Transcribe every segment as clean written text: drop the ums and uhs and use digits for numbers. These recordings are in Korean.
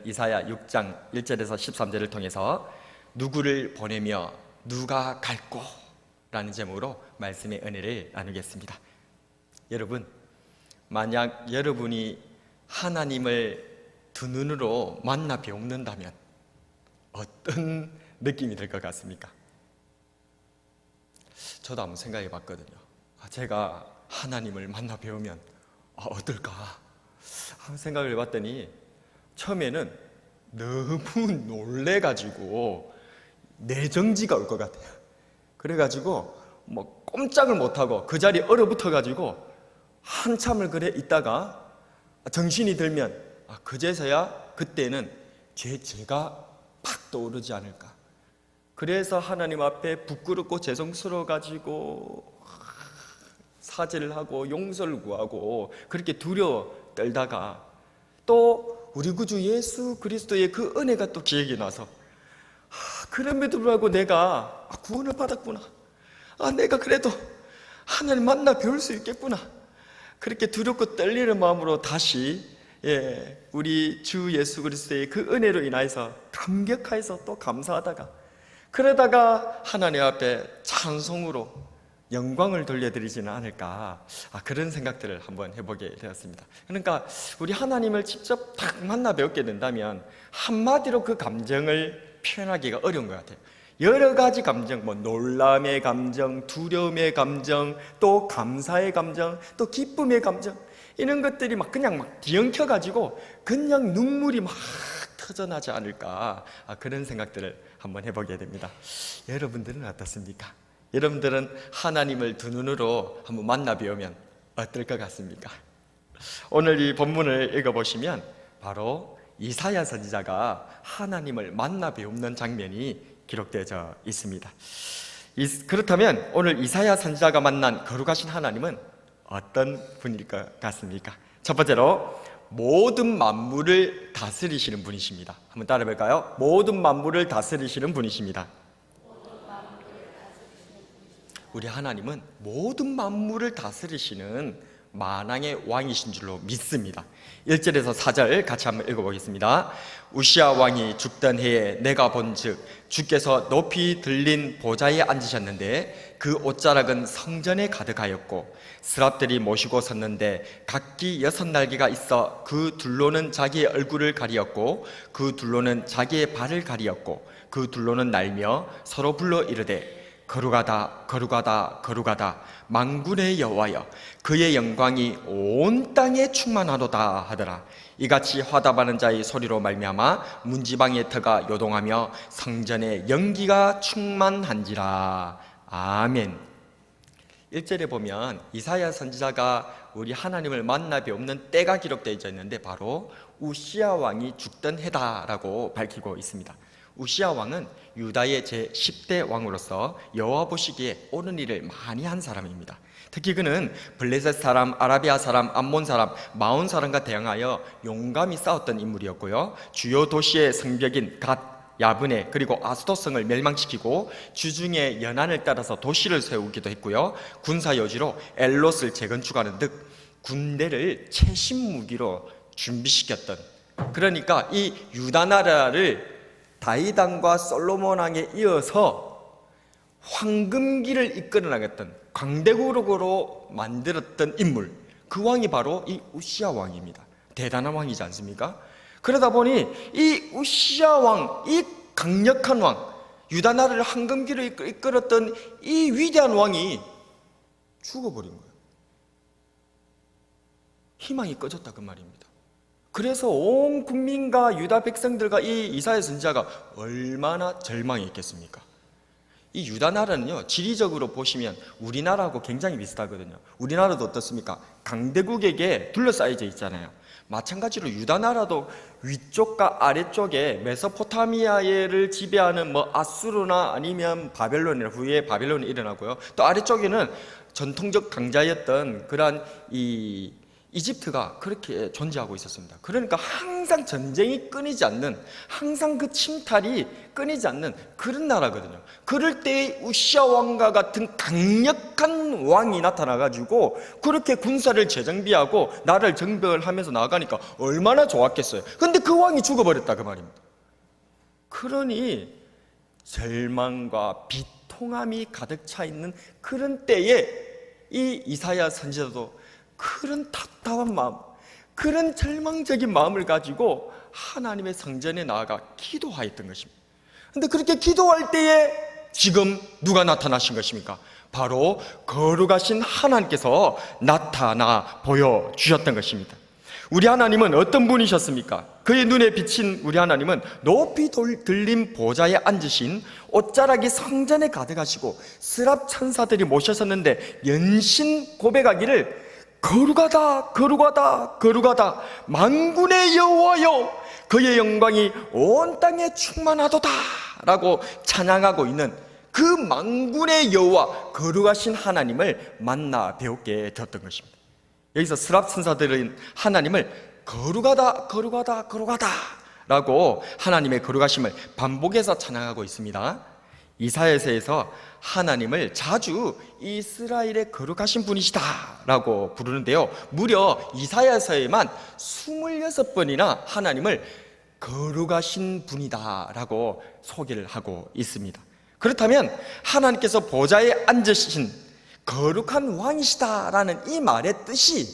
우리는 이사야 6장 1절에서 13절을 통해서 누구를 보내며 누가 갈꼬? 라는 제목으로 말씀의 은혜를 나누겠습니다. 여러분, 만약 여러분이 하나님을 두 눈으로 만나 배운다면 어떤 느낌이 들 것 같습니까? 저도 한번 생각해 봤거든요. 제가 하나님을 만나 배우면 어떨까 한번 생각을 해봤더니 처음에는 너무 놀래가지고 내정지가 올 것 같아요. 그래가지고 뭐 꼼짝을 못하고 그 자리에 얼어붙어가지고 한참을 그래 있다가 정신이 들면 그제서야 그때는 제가 팍 떠오르지 않을까. 그래서 하나님 앞에 부끄럽고 죄송스러워가지고 사죄를 하고 용서를 구하고 그렇게 두려워 떨다가 또 우리 구주 예수 그리스도의 그 은혜가 또 기억이 나서 그럼에도 불구하고 내가 구원을 받았구나, 내가 그래도 하나님 만나 배울 수 있겠구나, 그렇게 두렵고 떨리는 마음으로 다시 우리 주 예수 그리스도의 그 은혜로 인하여서 감격하여서 또 감사하다가 그러다가 하나님 앞에 찬송으로 영광을 돌려드리지는 않을까, 그런 생각들을 한번 해보게 되었습니다. 그러니까 우리 하나님을 직접 딱 만나 배우게 된다면 한마디로 그 감정을 표현하기가 어려운 것 같아요. 여러 가지 감정, 놀람의 감정, 두려움의 감정, 또 감사의 감정, 또 기쁨의 감정, 이런 것들이 그냥 뒤엉켜가지고 그냥 눈물이 막 터져나지 않을까, 그런 생각들을 한번 해보게 됩니다. 여러분들은 어떻습니까? 여러분들은 하나님을 두 눈으로 한번 만나 배우면 어떨 것 같습니까? 오늘 이 본문을 읽어보시면 바로 이사야 선지자가 하나님을 만나 배우는 장면이 기록되어 있습니다. 그렇다면 오늘 이사야 선지자가 만난 거룩하신 하나님은 어떤 분일 것 같습니까? 첫 번째로 모든 만물을 다스리시는 분이십니다. 한번 따라해볼까요? 모든 만물을 다스리시는 분이십니다. 우리 하나님은 모든 만물을 다스리시는 만왕의 왕이신 줄로 믿습니다. 1절에서 4절 같이 한번 읽어보겠습니다. 우시야 왕이 죽던 해에 내가 본즉 주께서 높이 들린 보좌에 앉으셨는데 그 옷자락은 성전에 가득하였고 스랍들이 모시고 섰는데 각기 6날개가 있어 그 둘로는 자기의 얼굴을 가리었고 그 둘로는 자기의 발을 가리었고 그 둘로는 날며 서로 불러 이르되 거룩하다 거룩하다 거룩하다 만군의 여호와여 그의 영광이 온 땅에 충만하도다 하더라. 이같이 화답하는 자의 소리로 말미암아 문지방의 터가 요동하며 성전에 연기가 충만한지라. 아멘. 1절에 보면 이사야 선지자가 우리 하나님을 만나 배우는 때가 기록되어 있는데 바로 우시야 왕이 죽던 해다라고 밝히고 있습니다. 우시야 왕은 유다의 제10대 왕으로서 여호와 보시기에 옳은 일을 많이 한 사람입니다. 특히 그는 블레셋 사람, 아라비아 사람, 암몬 사람, 마온 사람과 대항하여 용감히 싸웠던 인물이었고요. 주요 도시의 성벽인 갓, 야브네 그리고 아스도성을 멸망시키고 주중에 연안을 따라서 도시를 세우기도 했고요. 군사 여지로 엘롯을 재건축하는 등 군대를 최신 무기로 준비시켰던, 그러니까 이 유다 나라를 다윗 왕과 솔로몬 왕에 이어서 황금기를 이끌어 나갔던 강대국으로 만들었던 인물, 그 왕이 바로 이 우시야 왕입니다. 대단한 왕이지 않습니까? 그러다 보니 이 우시야 왕, 이 강력한 왕, 유다 나라를 황금기로 이끌었던 이 위대한 왕이 죽어버린 거예요. 희망이 꺼졌다 그 말입니다. 그래서 온 국민과 유다 백성들과 이 이사야 선지자가 얼마나 절망했겠습니까? 이 유다 나라는요, 지리적으로 보시면 우리나라하고 굉장히 비슷하거든요. 우리나라도 어떻습니까? 강대국에게 둘러싸여져 있잖아요. 마찬가지로 유다 나라도 위쪽과 아래쪽에 메소포타미아를 지배하는 아수르나 아니면 바벨론이나 후에 바벨론이 일어나고요. 또 아래쪽에는 전통적 강자였던 그러한 이 이집트가 그렇게 존재하고 있었습니다. 그러니까 항상 전쟁이 끊이지 않는, 항상 그 침탈이 끊이지 않는 그런 나라거든요. 그럴 때 우시아 왕과 같은 강력한 왕이 나타나가지고 그렇게 군사를 재정비하고 나라를 정벌 하면서 나아가니까 얼마나 좋았겠어요. 근데 그 왕이 죽어버렸다 그 말입니다. 그러니 절망과 비통함이 가득 차 있는 그런 때에 이 이사야 선지자도 그런 답답한 마음, 그런 절망적인 마음을 가지고 하나님의 성전에 나아가 기도하였던 것입니다. 그런데 그렇게 기도할 때에 지금 누가 나타나신 것입니까? 바로 거룩하신 하나님께서 나타나 보여주셨던 것입니다. 우리 하나님은 어떤 분이셨습니까? 그의 눈에 비친 우리 하나님은 높이 들린 보좌에 앉으신 옷자락이 성전에 가득하시고 스랍 천사들이 모셨었는데 연신 고백하기를 거룩하다 거룩하다 거룩하다 만군의 여호와여 그의 영광이 온 땅에 충만하도다 라고 찬양하고 있는 그 만군의 여호와 거룩하신 하나님을 만나 배우게 되었던 것입니다. 여기서 스랍 천사들은 하나님을 거룩하다 거룩하다 거룩하다 라고 하나님의 거룩하심을 반복해서 찬양하고 있습니다. 이사야서에서 하나님을 자주 이스라엘의 거룩하신 분이시다 라고 부르는데요, 무려 이사야서에만 26번이나 하나님을 거룩하신 분이다 라고 소개를 하고 있습니다. 그렇다면 하나님께서 보좌에 앉으신 거룩한 왕이시다 라는 이 말의 뜻이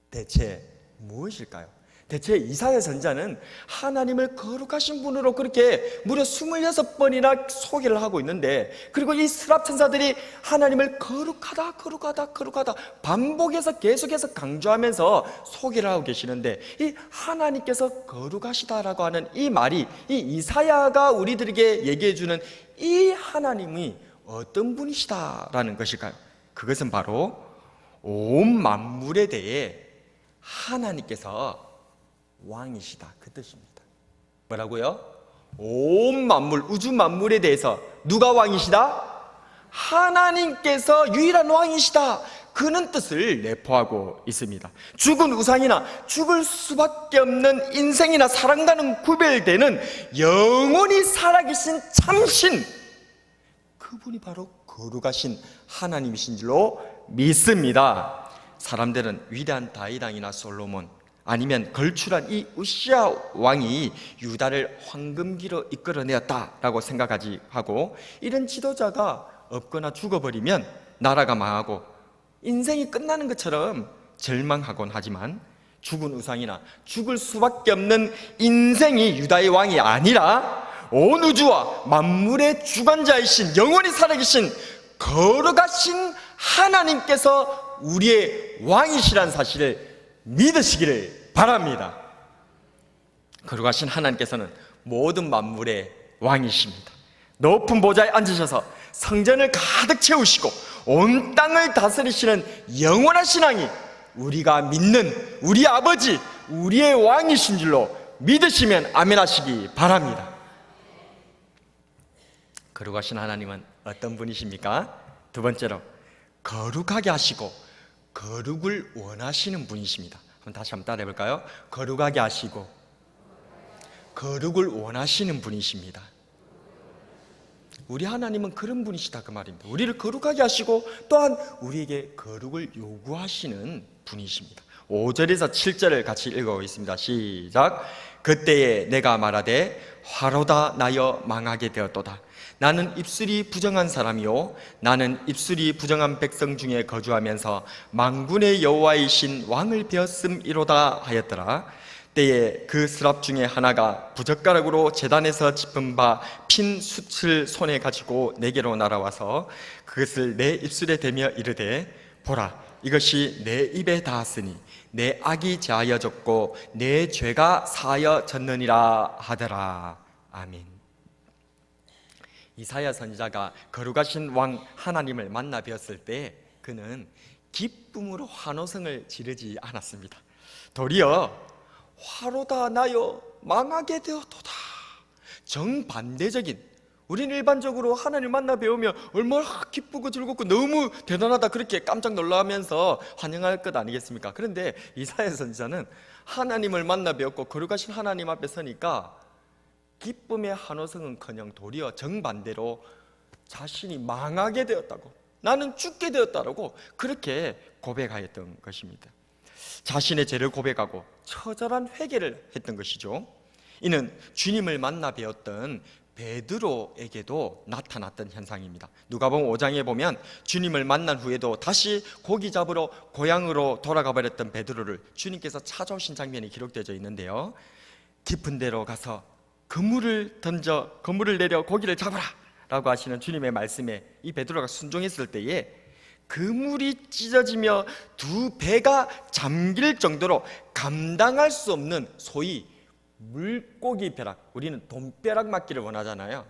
대체 무엇일까요? 대체 이사야 선지자는 하나님을 거룩하신 분으로 그렇게 무려 26번이나 소개를 하고 있는데, 그리고 이 스랍 천사들이 하나님을 거룩하다 거룩하다 거룩하다 반복해서 계속해서 강조하면서 소개를 하고 계시는데, 이 하나님께서 거룩하시다라고 하는 이 말이, 이 이사야가 우리들에게 얘기해 주는 이 하나님이 어떤 분이시다라는 것일까요? 그것은 바로 온 만물에 대해 하나님께서 왕이시다 그 뜻입니다. 뭐라고요? 온 만물, 우주 만물에 대해서 누가 왕이시다? 하나님께서 유일한 왕이시다, 그는 뜻을 내포하고 있습니다. 죽은 우상이나 죽을 수밖에 없는 인생이나 사랑과는 구별되는 영원히 살아계신 참신, 그분이 바로 거룩하신 하나님이신 줄로 믿습니다. 사람들은 위대한 다윗왕이나 솔로몬, 아니면 걸출한 이 우시아 왕이 유다를 황금기로 이끌어내었다라고 생각하지 하고, 이런 지도자가 없거나 죽어버리면 나라가 망하고 인생이 끝나는 것처럼 절망하곤 하지만, 죽은 우상이나 죽을 수밖에 없는 인생이 유다의 왕이 아니라 온 우주와 만물의 주관자이신 영원히 살아계신 거룩하신 하나님께서 우리의 왕이시란 사실을 믿으시기를 바랍니다. 거룩하신 하나님께서는 모든 만물의 왕이십니다. 높은 보좌에 앉으셔서 성전을 가득 채우시고 온 땅을 다스리시는 영원하신 왕이 우리가 믿는 우리 아버지, 우리의 왕이신 줄로 믿으시면 아멘 하시기 바랍니다. 거룩하신 하나님은 어떤 분이십니까? 두 번째로, 거룩하게 하시고 거룩을 원하시는 분이십니다. 다시 한번 따라해 볼까요? 거룩하게 하시고 거룩을 원하시는 분이십니다. 우리 하나님은 그런 분이시다 그 말입니다. 우리를 거룩하게 하시고 또한 우리에게 거룩을 요구하시는 분이십니다. 5절에서 7절을 같이 읽어보겠습니다. 시작. 그때에 내가 말하되 화로다 나여 망하게 되었도다. 나는 입술이 부정한 사람이요 나는 입술이 부정한 백성 중에 거주하면서 만군의 여호와이신 왕을 베었음이로다 하였더라. 때에 그 스랍 중에 하나가 부젓가락으로 제단에서 짚은 바 핀 숯을 손에 가지고 내게로 날아와서 그것을 내 입술에 대며 이르되 보라, 이것이 내 입에 닿았으니 내 악이 제하여졌고 내 죄가 사하여졌느니라 하더라. 아멘. 이사야 선지자가 거룩하신 왕 하나님을 만나 뵈었을 때 그는 기쁨으로 환호성을 지르지 않았습니다. 도리어 화로다 나여 망하게 되었도다, 정반대적인, 우리는 일반적으로 하나님을 만나 배우면 얼마나 기쁘고 즐겁고 너무 대단하다 그렇게 깜짝 놀라면서 환영할 것 아니겠습니까? 그런데 이사야 선지자는 하나님을 만나 배웠고 거룩하신 하나님 앞에 서니까 기쁨의 한호성은커녕 도리어 정반대로 자신이 망하게 되었다고, 나는 죽게 되었다라고 그렇게 고백하였던 것입니다. 자신의 죄를 고백하고 처절한 회개를 했던 것이죠. 이는 주님을 만나 배웠던 베드로에게도 나타났던 현상입니다. 누가복음 5장에 보면 주님을 만난 후에도 다시 고기 잡으러 고향으로 돌아가 버렸던 베드로를 주님께서 찾아오신 장면이 기록되어 있는데요, 깊은 데로 가서 그물을 내려 고기를 잡아라 라고 하시는 주님의 말씀에 이 베드로가 순종했을 때에 그물이 찢어지며 두 배가 잠길 정도로 감당할 수 없는 소위 물고기 벼락, 우리는 돈벼락 맞기를 원하잖아요.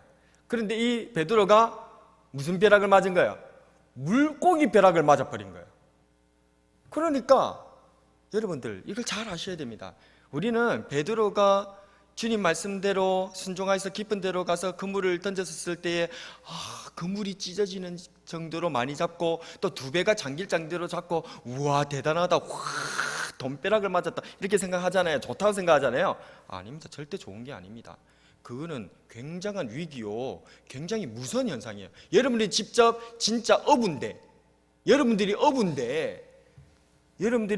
그런데 이 베드로가 무슨 벼락을 맞은 거예요? 물고기 벼락을 맞아버린 거예요. 그러니까 여러분들 이걸 잘 아셔야 됩니다. 우리는 베드로가 주님 말씀대로 순종하여서 깊은 데로 가서 그물을 던졌을 때에 그물이 찢어지는 정도로 많이 잡고 또 두 배가 잠길 정도로 잡고 우와 대단하다, 와 돈벼락을 맞았다 이렇게 생각하잖아요. 좋다고 생각하잖아요. 아닙니다. 절대 좋은 게 아닙니다. 그거는 굉장한 위기요, 굉장히 무서운 현상이에요. 여러분들이 직접 진짜 여러분들이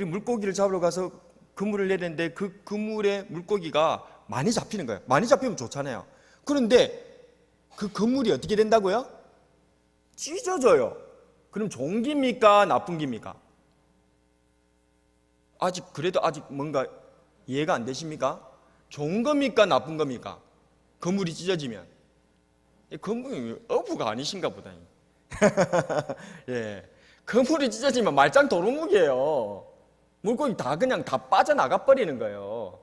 물고기를 잡으러 가서 그물을 내렸는데 그 그물에 물고기가 많이 잡히는 거예요. 많이 잡히면 좋잖아요. 그런데 그 그물이 어떻게 된다고요? 찢어져요. 그럼 좋은 기입니까? 나쁜 기입니까? 그래도 아직 뭔가 이해가 안 되십니까? 좋은 겁니까? 나쁜 겁니까? 그물이 찢어지면. 그물이 어부가 아니신가 보다. 예. 그물이 찢어지면 말짱 도루묵이에요. 물고기 그냥 다 빠져나가 버리는 거예요.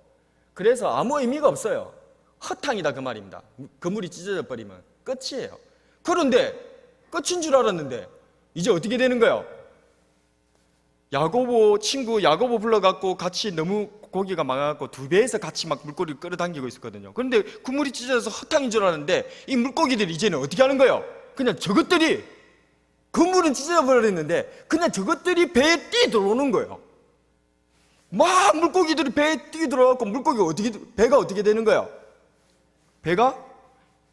그래서 아무 의미가 없어요. 허탕이다 그 말입니다. 그물이 찢어져 버리면 끝이에요. 그런데 끝인 줄 알았는데 이제 어떻게 되는 거예요? 친구 야고보 불러갖고 같이 너무 고기가 많아갖고 두 배에서 같이 막 물고기를 끌어당기고 있었거든요. 그런데 그물이 찢어져서 허탕인 줄 알았는데 이 물고기들이 이제는 어떻게 하는 거예요? 그냥 저것들이, 그물은 찢어져 버렸는데 그냥 저것들이 배에 뛰어 들어오는 거예요. 막 물고기들이 배에 뛰어 들어가고 배가 어떻게 되는 거예요? 배가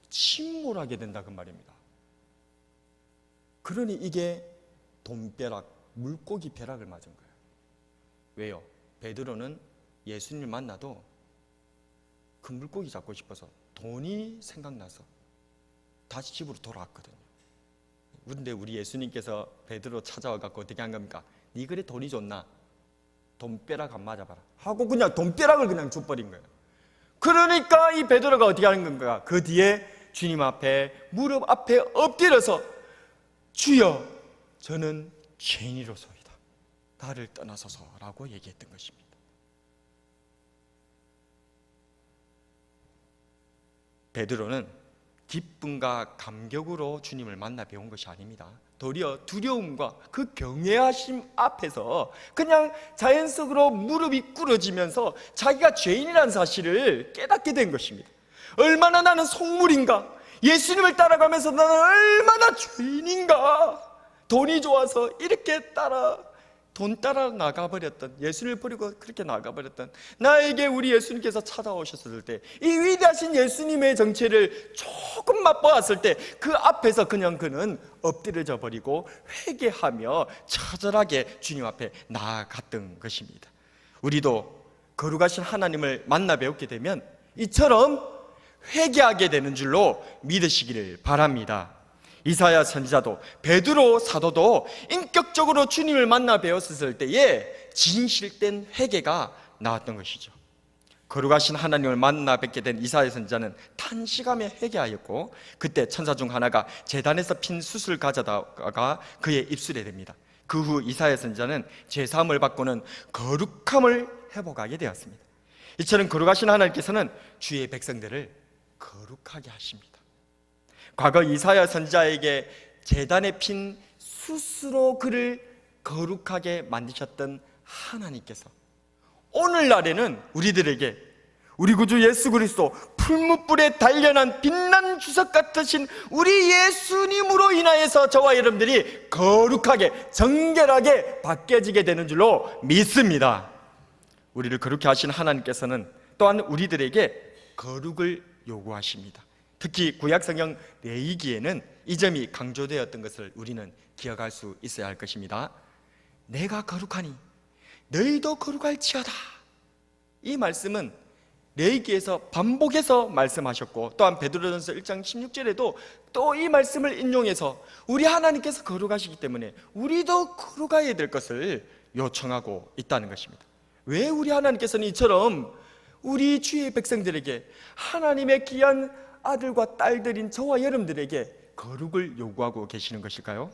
침몰하게 된다 그 말입니다. 그러니 이게 돈벼락, 물고기 벼락을 맞은 거예요. 왜요? 베드로는 예수님을 만나도 그 물고기 잡고 싶어서 돈이 생각나서 다시 집으로 돌아왔거든요. 그런데 우리 예수님께서 베드로 찾아와갖고 어떻게 한 겁니까? 네 그래 돈이 좋나? 돈벼락 안 맞아봐라 하고 그냥 돈벼락을 그냥 줘버린 거예요. 그러니까 이 베드로가 어떻게 하는 건가? 그 뒤에 주님 앞에 무릎 앞에 엎드려서 주여 저는 죄인이로소이다, 나를 떠나소서라고 얘기했던 것입니다. 베드로는 기쁨과 감격으로 주님을 만나 배운 것이 아닙니다. 도리어 두려움과 그 경외하심 앞에서 그냥 자연적으로 무릎이 꿇어지면서 자기가 죄인이라는 사실을 깨닫게 된 것입니다. 얼마나 나는 속물인가, 예수님을 따라가면서 나는 얼마나 죄인인가, 돈이 좋아서 이렇게 돈 따라 나가버렸던, 예수를 버리고 그렇게 나가버렸던 나에게 우리 예수님께서 찾아오셨을 때 이 위대하신 예수님의 정체를 조금 맛보았을 때 그 앞에서 그냥 그는 엎드려져 버리고 회개하며 처절하게 주님 앞에 나아갔던 것입니다. 우리도 거룩하신 하나님을 만나 배웠게 되면 이처럼 회개하게 되는 줄로 믿으시기를 바랍니다. 이사야 선지자도 베드로 사도도 인격적으로 주님을 만나 배웠을 때에 진실된 회개가 나왔던 것이죠. 거룩하신 하나님을 만나 뵙게 된 이사야 선지자는 단시간에 회개하였고 그때 천사 중 하나가 제단에서 핀 숯을 가져다가 그의 입술에 댑니다. 그 후 이사야 선지자는 죄사함을 받고는 거룩함을 회복하게 되었습니다. 이처럼 거룩하신 하나님께서는 주의 백성들을 거룩하게 하십니다. 과거 이사야 선지자에게 제단에 핀 숯으로 그를 거룩하게 만드셨던 하나님께서 오늘날에는 우리들에게 우리 구주 예수 그리스도 풀무불에 단련한 빛난 주석 같으신 우리 예수님으로 인하여서 저와 여러분들이 거룩하게 정결하게 바뀌어지게 되는 줄로 믿습니다. 우리를 거룩히 하신 하나님께서는 또한 우리들에게 거룩을 요구하십니다. 특히 구약성경 레위기에는 이 점이 강조되었던 것을 우리는 기억할 수 있어야 할 것입니다. 내가 거룩하니 너희도 거룩할지어다. 이 말씀은 레위기에서 반복해서 말씀하셨고, 또한 베드로전서 1장 16절에도 또 이 말씀을 인용해서 우리 하나님께서 거룩하시기 때문에 우리도 거룩해야 될 것을 요청하고 있다는 것입니다. 왜 우리 하나님께서는 이처럼 우리 주의 백성들에게, 하나님의 귀한 아들과 딸들인 저와 여러분들에게 거룩을 요구하고 계시는 것일까요?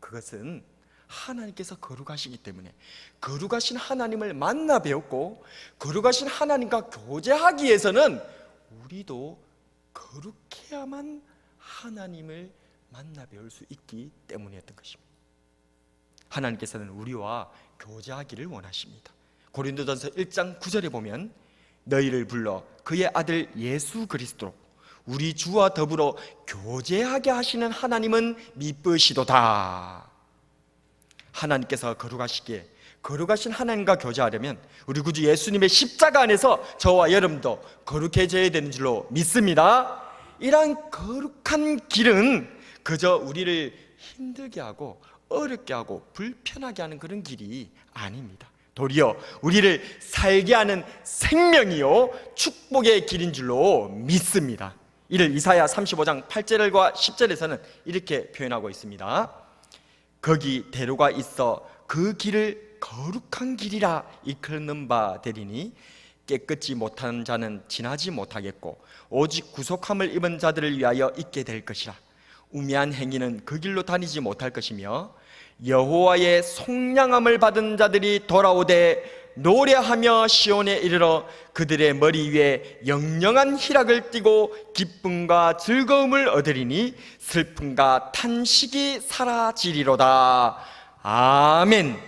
그것은 하나님께서 거룩하시기 때문에 거룩하신 하나님을 만나 배웠고, 거룩하신 하나님과 교제하기 위해서는 우리도 거룩해야만 하나님을 만나 배울 수 있기 때문이었던 것입니다. 하나님께서는 우리와 교제하기를 원하십니다. 고린도전서 1장 9절에 보면 너희를 불러 그의 아들 예수 그리스도로 우리 주와 더불어 교제하게 하시는 하나님은 미쁘시도다. 하나님께서 거룩하시기에 거룩하신 하나님과 교제하려면 우리 구주 예수님의 십자가 안에서 저와 여러분도 거룩해져야 되는 줄로 믿습니다. 이러한 거룩한 길은 그저 우리를 힘들게 하고 어렵게 하고 불편하게 하는 그런 길이 아닙니다. 도리어 우리를 살게 하는 생명이요 축복의 길인 줄로 믿습니다. 이를 이사야 35장 8절과 10절에서는 이렇게 표현하고 있습니다. 거기 대로가 있어 그 길을 거룩한 길이라 이끄는 바 되리니 깨끗이 못한 자는 지나지 못하겠고 오직 구속함을 입은 자들을 위하여 있게 될 것이라. 우매한 행위는 그 길로 다니지 못할 것이며 여호와의 속량함을 받은 자들이 돌아오되 노래하며 시온에 이르러 그들의 머리 위에 영영한 희락을 띠고 기쁨과 즐거움을 얻으리니 슬픔과 탄식이 사라지리로다. 아멘.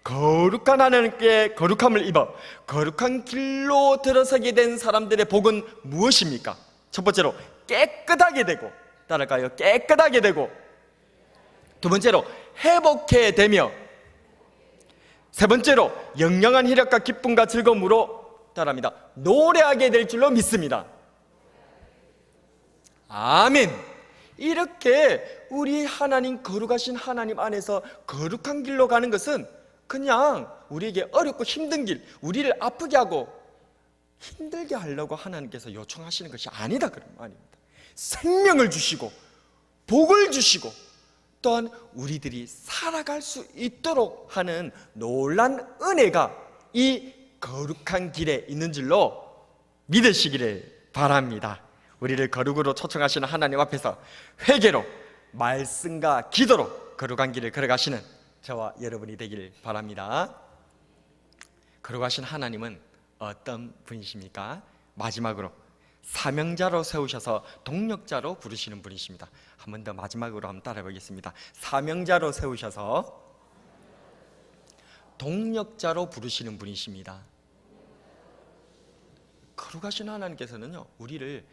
거룩한 하나님께 거룩함을 입어 거룩한 길로 들어서게 된 사람들의 복은 무엇입니까? 첫 번째로 깨끗하게 되고, 따라갈까요? 깨끗하게 되고, 두 번째로 회복해 되며, 세 번째로 영영한 희락과 기쁨과 즐거움으로, 따라합니다, 노래하게 될 줄로 믿습니다. 아멘. 이렇게 우리 하나님, 거룩하신 하나님 안에서 거룩한 길로 가는 것은 그냥 우리에게 어렵고 힘든 길, 우리를 아프게 하고 힘들게 하려고 하나님께서 요청하시는 것이 아니다, 그런 말입니다. 생명을 주시고 복을 주시고 또한 우리들이 살아갈 수 있도록 하는 놀란 은혜가 이 거룩한 길에 있는 줄로 믿으시기를 바랍니다. 우리를 거룩으로 초청하시는 하나님 앞에서 회개로, 말씀과 기도로 거룩한 길을 걸어가시는 저와 여러분이 되길 바랍니다. 거룩하신 하나님은 어떤 분이십니까? 마지막으로 사명자로 세우셔서 동력자로 부르시는 분이십니다. 한 번 더 마지막으로 한번 따라해 보겠습니다. 사명자로 세우셔서 동력자로 부르시는 분이십니다. 거룩하신 하나님께서는요, 우리를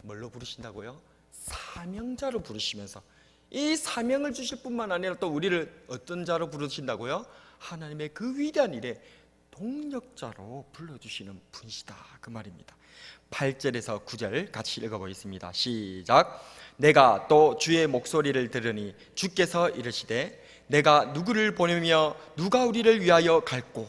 뭘로 부르신다고요? 사명자로 부르시면서 이 사명을 주실 뿐만 아니라 또 우리를 어떤 자로 부르신다고요? 하나님의 그 위대한 일에 동력자로 불러주시는 분이시다, 그 말입니다. 8절에서 9절 같이 읽어보겠습니다. 시작. 내가 또 주의 목소리를 들으니 주께서 이르시되 내가 누구를 보내며 누가 우리를 위하여 갈꼬.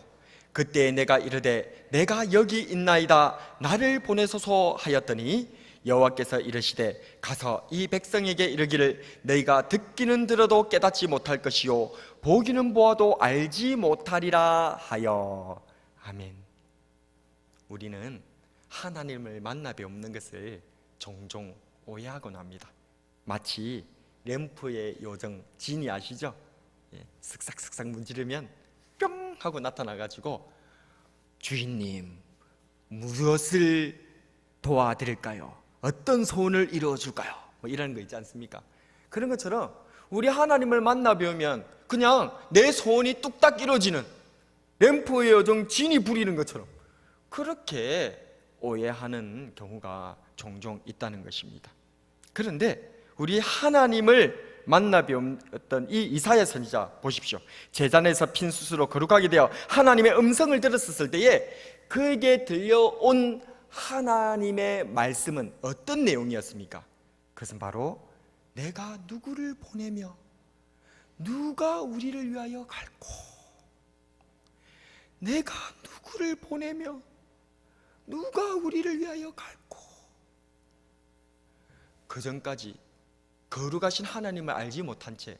그때 내가 이르되 내가 여기 있나이다, 나를 보내소서 하였더니 여호와께서 이르시되 가서 이 백성에게 이르기를 너희가 듣기는 들어도 깨닫지 못할 것이요 보기는 보아도 알지 못하리라 하여. 아멘. 우리는 하나님을 만나 배우는 것을 종종 오해하곤 합니다. 마치 램프의 요정 진이 아시죠? 슥싹슥싹 문지르면 뿅 하고 나타나가지고 주인님 무엇을 도와드릴까요? 어떤 소원을 이루어줄까요? 뭐 이런 거 있지 않습니까? 그런 것처럼 우리 하나님을 만나 배우면 그냥 내 소원이 뚝딱 이루어지는 램프의 요정 진이 부리는 것처럼 그렇게 오해하는 경우가 종종 있다는 것입니다. 그런데 우리 하나님을 만나 배웠던 이 이사야 선지자 보십시오. 제단에서 핀 숯으로 거룩하게 되어 하나님의 음성을 들었을 때에 그에게 들려온 하나님의 말씀은 어떤 내용이었습니까? 그것은 바로 내가 누구를 보내며 누가 우리를 위하여 갈꼬, 내가 누구를 보내며 누가 우리를 위하여 갈꼬. 그 전까지 거룩하신 하나님을 알지 못한 채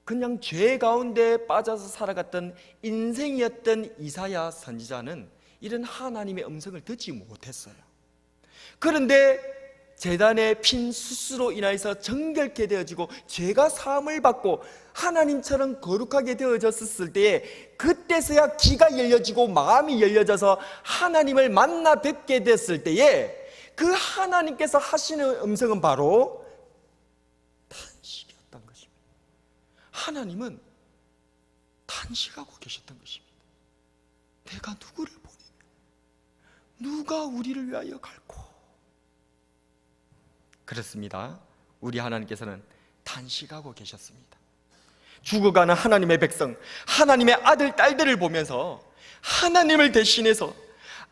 그냥 죄 가운데 빠져서 살아갔던 인생이었던 이사야 선지자는 이런 하나님의 음성을 듣지 못했어요. 그런데 제단에 핀 숯으로 인하여서 정결케 되어지고 죄가 사함을 받고 하나님처럼 거룩하게 되어졌을 때에 그때서야 귀가 열려지고 마음이 열려져서 하나님을 만나 뵙게 됐을 때에 그 하나님께서 하시는 음성은 바로 탄식이었던 것입니다. 하나님은 탄식하고 계셨던 것입니다. 내가 누구를 보내며 누가 우리를 위하여 갈꼬. 그렇습니다. 우리 하나님께서는 탄식하고 계셨습니다. 죽어가는 하나님의 백성, 하나님의 아들, 딸들을 보면서 하나님을 대신해서,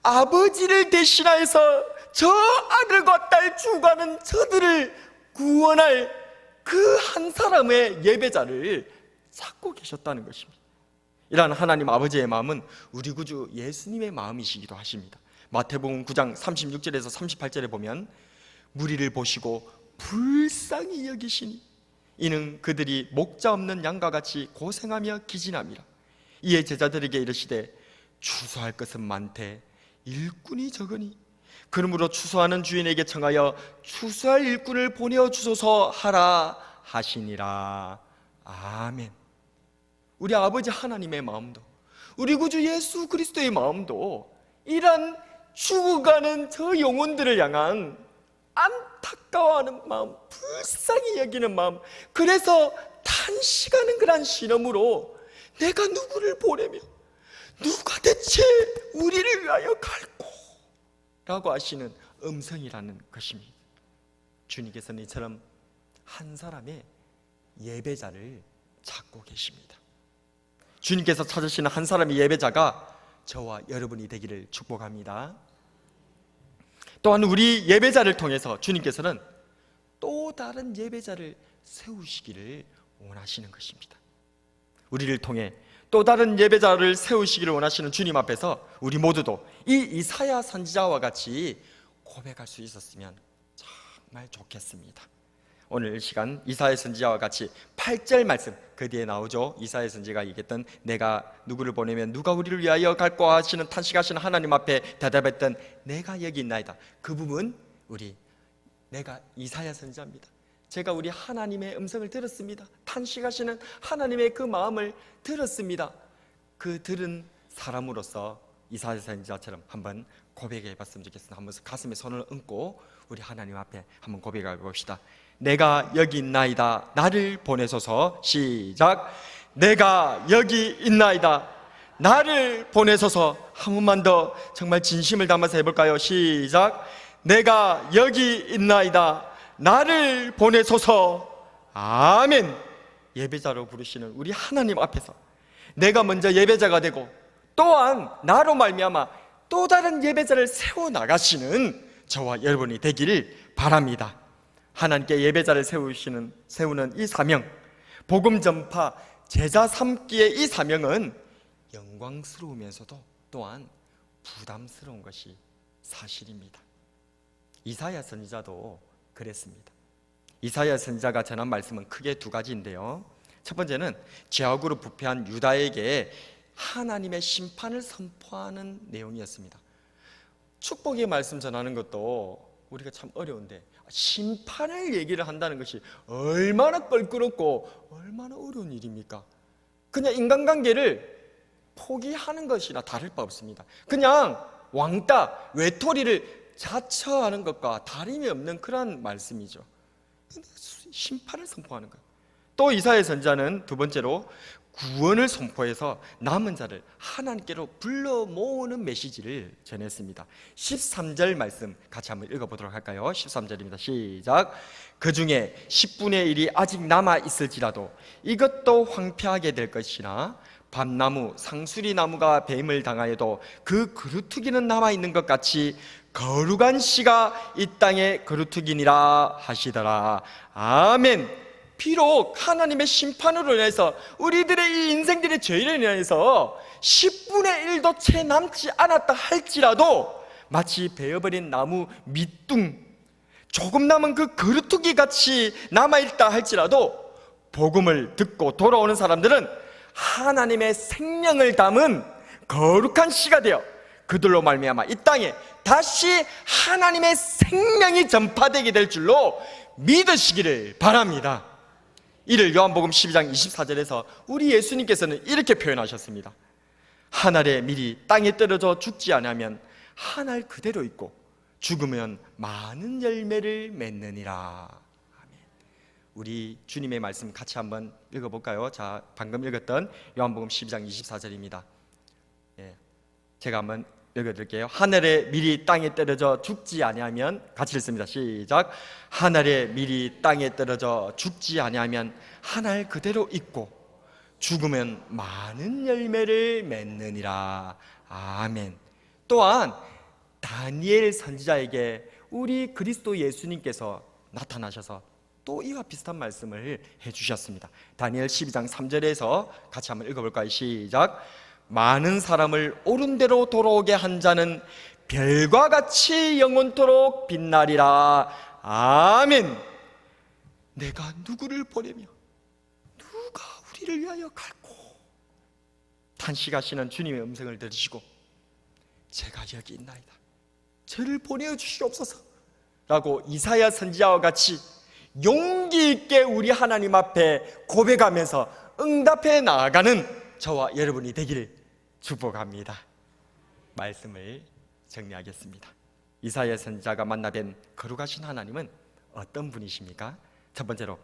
아버지를 대신하여서 저 아들과 딸 죽어가는 저들을 구원할 그 한 사람의 예배자를 찾고 계셨다는 것입니다. 이러한 하나님 아버지의 마음은 우리 구주 예수님의 마음이시기도 하십니다. 마태복음 9장 36절에서 38절에 보면 무리를 보시고 불쌍히 여기시니 이는 그들이 목자 없는 양과 같이 고생하며 기진함이라. 이에 제자들에게 이르시되 추수할 것은 많되 일꾼이 적으니 그러므로 추수하는 주인에게 청하여 추수할 일꾼을 보내어 주소서 하라 하시니라. 아멘. 우리 아버지 하나님의 마음도, 우리 구주 예수 그리스도의 마음도 이런 죽어가는 저 영혼들을 향한 안타까워하는 마음, 불쌍히 여기는 마음, 그래서 탄식하는 그런 신음으로 내가 누구를 보내며 누가 대체 우리를 위하여 갈꼬 라고 하시는 음성이라는 것입니다. 주님께서는 이처럼 한 사람의 예배자를 찾고 계십니다. 주님께서 찾으시는 한 사람의 예배자가 저와 여러분이 되기를 축복합니다. 또한 우리 예배자를 통해서 주님께서는 또 다른 예배자를 세우시기를 원하시는 것입니다. 우리를 통해 또 다른 예배자를 세우시기를 원하시는 주님 앞에서 우리 모두도 이 이사야 선지자와 같이 고백할 수 있었으면 정말 좋겠습니다. 오늘 시간 이사야 선지자와 같이 8절 말씀, 그 뒤에 나오죠. 이사야 선지자가 얘기했던 내가 누구를 보내면 누가 우리를 위하여 갈꼬 하시는 탄식하시는 하나님 앞에 대답했던 내가 여기 있나이다. 그 부분 내가 이사야 선지자입니다. 제가 우리 하나님의 음성을 들었습니다. 탄식하시는 하나님의 그 마음을 들었습니다. 그 들은 사람으로서 이사야 선지자처럼 한번 고백해 봤으면 좋겠습니다. 한번 가슴에 손을 얹고 우리 하나님 앞에 한번 고백해 봅시다. 내가 여기 있나이다. 나를 보내소서. 시작. 내가 여기 있나이다. 나를 보내소서. 한 번만 더 정말 진심을 담아서 해볼까요? 시작. 내가 여기 있나이다. 나를 보내소서. 아멘. 예배자로 부르시는 우리 하나님 앞에서 내가 먼저 예배자가 되고 또한 나로 말미암아 또 다른 예배자를 세워나가시는 저와 여러분이 되기를 바랍니다. 하나님께 예배자를 세우는 이 사명, 복음 전파, 제자 삼기의 이 사명은 영광스러우면서도 또한 부담스러운 것이 사실입니다. 이사야 선지자도 그랬습니다. 이사야 선지자가 전한 말씀은 크게 두 가지인데요. 첫 번째는 죄악으로 부패한 유다에게 하나님의 심판을 선포하는 내용이었습니다. 축복의 말씀 전하는 것도 우리가 참 어려운데 심판을 얘기를 한다는 것이 얼마나 껄끄럽고 얼마나 어려운 일입니까? 그냥 인간관계를 포기하는 것이나 다를 바 없습니다. 그냥 왕따, 외톨이를 자처하는 것과 다름이 없는 그런 말씀이죠. 심판을 선포하는 것. 또 이사야 선지자는 두 번째로 구원을 선포해서 남은 자를 하나님께로 불러 모으는 메시지를 전했습니다. 13절 말씀 같이 한번 읽어보도록 할까요? 13절입니다. 시작. 그 중에 10분의 1이 아직 남아 있을지라도 이것도 황폐하게 될 것이나 밤나무, 상수리 나무가 뱀을 당하여도 그 그루터기는 남아 있는 것 같이 거룩한 씨가 이 땅에 그루터기니라 하시더라. 아멘. 비록 하나님의 심판으로 인해서 우리들의 이 인생들의 죄로 인해서 10분의 1도 채 남지 않았다 할지라도 마치 베어버린 나무 밑둥, 조금 남은 그 그루터기 같이 남아있다 할지라도 복음을 듣고 돌아오는 사람들은 하나님의 생명을 담은 거룩한 씨가 되어 그들로 말미암아 이 땅에 다시 하나님의 생명이 전파되게 될 줄로 믿으시기를 바랍니다. 이를 요한복음 12장 24절에서 우리 예수님께서는 이렇게 표현하셨습니다. 한 알의 밀이 땅에 떨어져 죽지 않으면 한 알 그대로 있고 죽으면 많은 열매를 맺느니라. 아멘. 우리 주님의 말씀 같이 한번 읽어볼까요? 자, 방금 읽었던 요한복음 12장 24절입니다. 제가 한번 읽어드릴게요. 하늘의 밀이 땅에 떨어져 죽지 아니하면, 같이 읽습니다. 시작. 하늘의 밀이 땅에 떨어져 죽지 아니하면 한 알 그대로 있고 죽으면 많은 열매를 맺느니라. 아멘. 또한 다니엘 선지자에게 우리 그리스도 예수님께서 나타나셔서 또 이와 비슷한 말씀을 해주셨습니다. 다니엘 12장 3절에서 같이 한번 읽어볼까요? 시작. 많은 사람을 옳은 대로 돌아오게 한 자는 별과 같이 영원토록 빛나리라. 아멘. 내가 누구를 보내며 누가 우리를 위하여 갈고 탄식하시는 주님의 음성을 들으시고 제가 여기 있나이다, 저를 보내어 주시옵소서 라고 이사야 선지자와 같이 용기 있게 우리 하나님 앞에 고백하면서 응답해 나아가는 저와 여러분이 되기를 축복합니다. 말씀을 정리하겠습니다. 이사야 선지자가 만나뵌 거룩하신 하나님은 어떤 분이십니까? 첫 번째로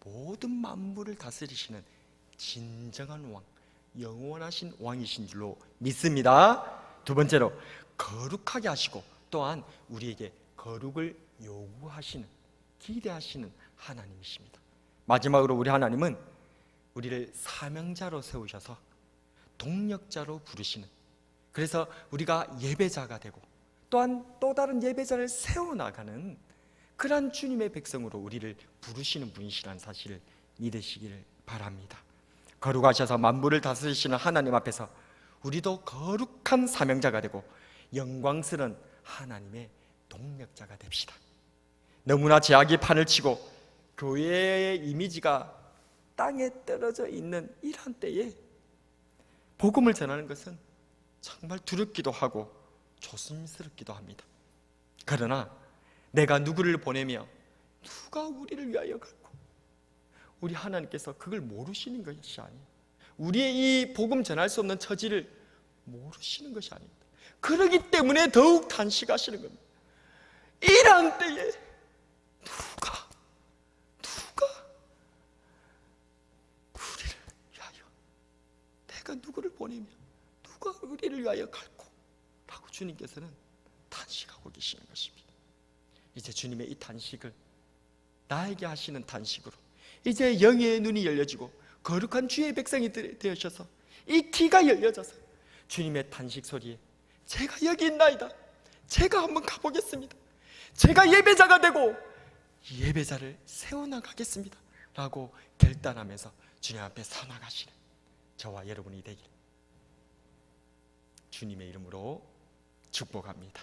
모든 만물을 다스리시는 진정한 왕, 영원하신 왕이신 줄로 믿습니다. 두 번째로 거룩하게 하시고 또한 우리에게 거룩을 요구하시는, 기대하시는 하나님이십니다. 마지막으로 우리 하나님은 우리를 사명자로 세우셔서 동력자로 부르시는, 그래서 우리가 예배자가 되고 또한 또 다른 예배자를 세워나가는 그러한 주님의 백성으로 우리를 부르시는 분이시라는 사실을 믿으시기를 바랍니다. 거룩하셔서 만물을 다스리시는 하나님 앞에서 우리도 거룩한 사명자가 되고 영광스러운 하나님의 동력자가 됩시다. 너무나 제약이 판을 치고 교회의 이미지가 땅에 떨어져 있는 이런 때에 복음을 전하는 것은 정말 두렵기도 하고 조심스럽기도 합니다. 그러나 내가 누구를 보내며 누가 우리를 위하여 갈고, 우리 하나님께서 그걸 모르시는 것이 아니에요. 우리의 이 복음 전할 수 없는 처지를 모르시는 것이 아닙니다. 그러기 때문에 더욱 탄식하시는 겁니다. 이런 때에 누가 우리를 위하여, 내가 누구를 보내며 누가 우리를 위하여 갈고 라고 주님께서는 탄식하고 계시는 것입니다. 이제 주님의 이 탄식을 나에게 하시는 탄식으로 이제 영의 눈이 열려지고 거룩한 주의 백성이 되어셔서 이 귀가 열려져서 주님의 탄식 소리에 제가 여기 있나이다, 제가 한번 가보겠습니다, 제가 예배자가 되고 예배자를 세워나가겠습니다 라고 결단하면서 주님 앞에 서나가시는 저와 여러분이 되길 주님의 이름으로 축복합니다.